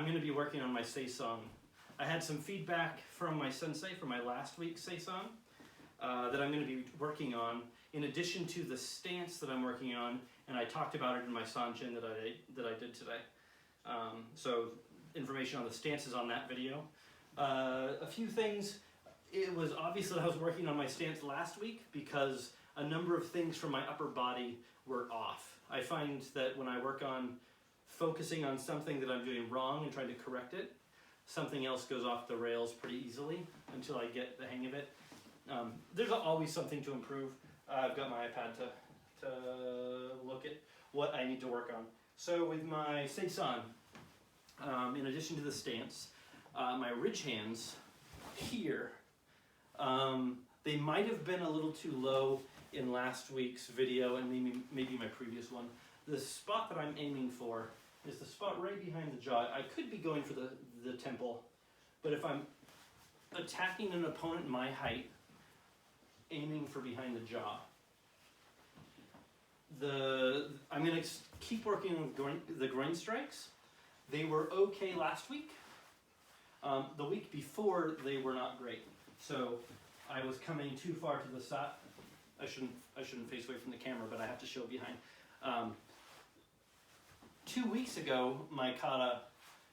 I'm going to be working on my Seisan. I had some feedback from my sensei from my last week's Seisan that I'm going to be working on, in addition to the stance that I'm working on, and I talked about it in my Sanchin that I did today. So information on the stances on that video. A few things. It was obvious that I was working on my stance last week because a number of things from my upper body were off. I find that when I work on focusing on something that I'm doing wrong and trying to correct it, something else goes off the rails pretty easily until I get the hang of it. There's always something to improve. I've got my iPad to look at what I need to work on. So with my Seisan, in addition to the stance, my ridge hands here, they might have been a little too low in last week's video and maybe my previous one. The spot that I'm aiming for is the spot right behind the jaw. I could be going for the temple, but if I'm attacking an opponent my height, aiming for behind the jaw. I'm going to keep working with the groin strikes. They were okay last week. The week before, they were not great. So I was coming too far to the side. I shouldn't face away from the camera, but I have to show behind. 2 weeks ago, my kata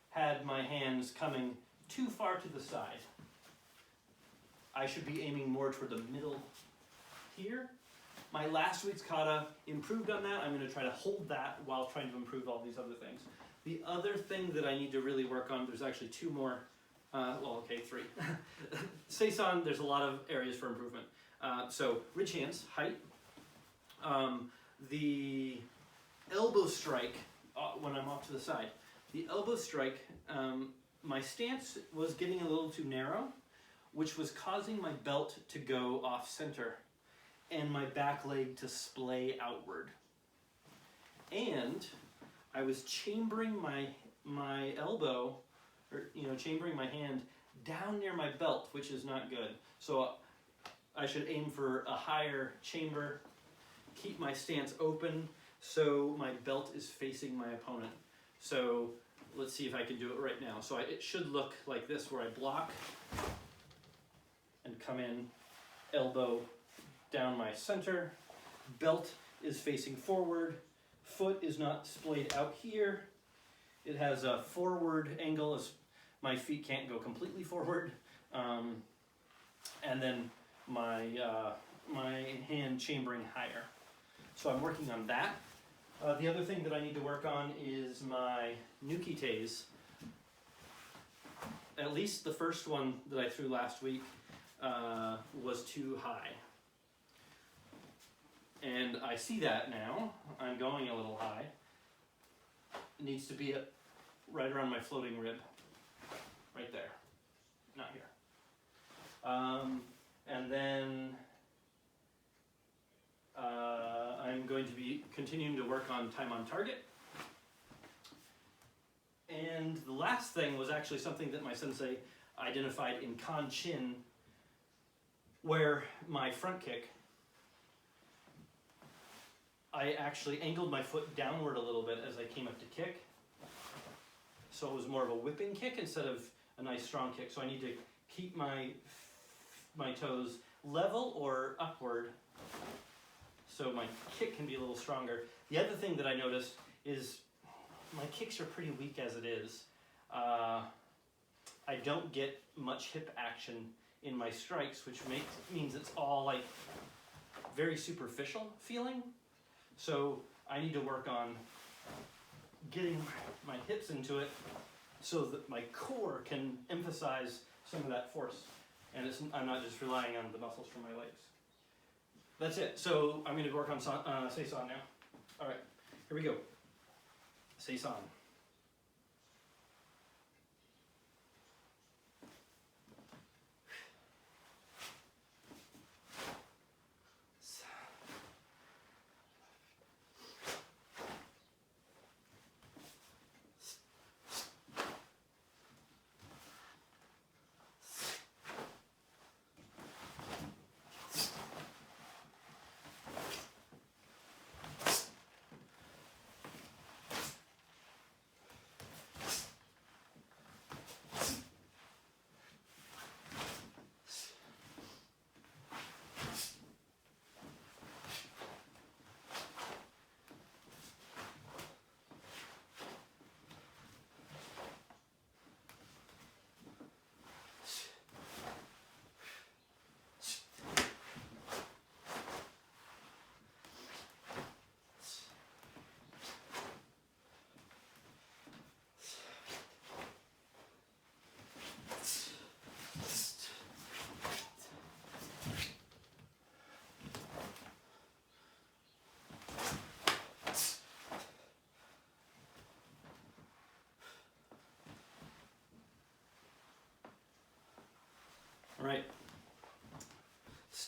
had my hands coming too far to the side. I should be aiming more toward the middle here. My last week's kata improved on that. I'm going to try to hold that while trying to improve all these other things. The other thing that I need to really work on, there's actually two more, three. Seisan, there's a lot of areas for improvement. So ridge hands, height. The elbow strike, when I'm off to the side. The elbow strike, my stance was getting a little too narrow, which was causing my belt to go off center and my back leg to splay outward. And I was chambering my elbow, or chambering my hand down near my belt, which is not good. So I should aim for a higher chamber, keep my stance open so my belt is facing my opponent. So let's see if I can do it right now. So it should look like this, where I block and come in, elbow down my center, belt is facing forward, foot is not splayed out here. It has a forward angle as my feet can't go completely forward. And then my hand chambering higher. So I'm working on that. The other thing that I need to work on is my nukites. At least the first one that I threw last week was too high. And I see that now. I'm going a little high. It needs to be right around my floating rib. Right there. Not here. And then I'm going to be continuing to work on time on target. And the last thing was actually something that my sensei identified in Kanchin, where my front kick, I actually angled my foot downward a little bit as I came up to kick. So it was more of a whipping kick instead of a nice strong kick. So I need to keep my toes level or upward so my kick can be a little stronger. The other thing that I noticed is my kicks are pretty weak as it is. I don't get much hip action in my strikes, which means it's all like very superficial feeling. So I need to work on getting my hips into it so that my core can emphasize some of that force. And I'm not just relying on the muscles from my legs. That's it. So I'm going to work on Seisan now. All right, here we go. Seisan.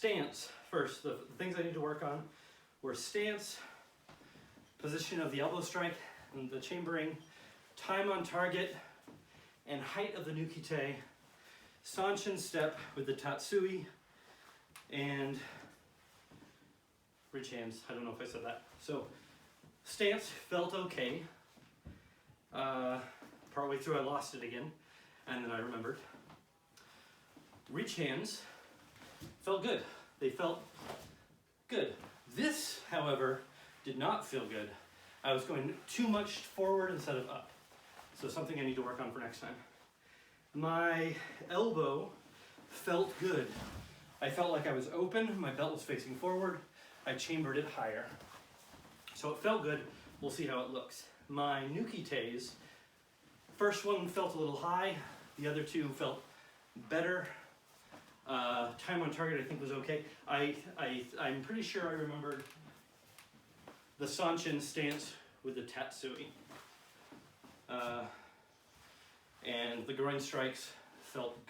stance first. The things I need to work on were stance, position of the elbow strike and the chambering, time on target, and height of the nukite, Sanshin step with the tatsui, and ridge hands. I don't know if I said that. So stance felt okay. Partway through I lost it again, and then I remembered. Reach hands felt good. They felt good. This, however, did not feel good. I was going too much forward instead of up. So something I need to work on for next time. My elbow felt good. I felt like I was open, my belt was facing forward, I chambered it higher. So it felt good, we'll see how it looks. My nukites, first one felt a little high, the other two felt better. Time on target I think was okay. I'm pretty sure I remembered the Sanshin stance with the tatsui. And the groin strikes felt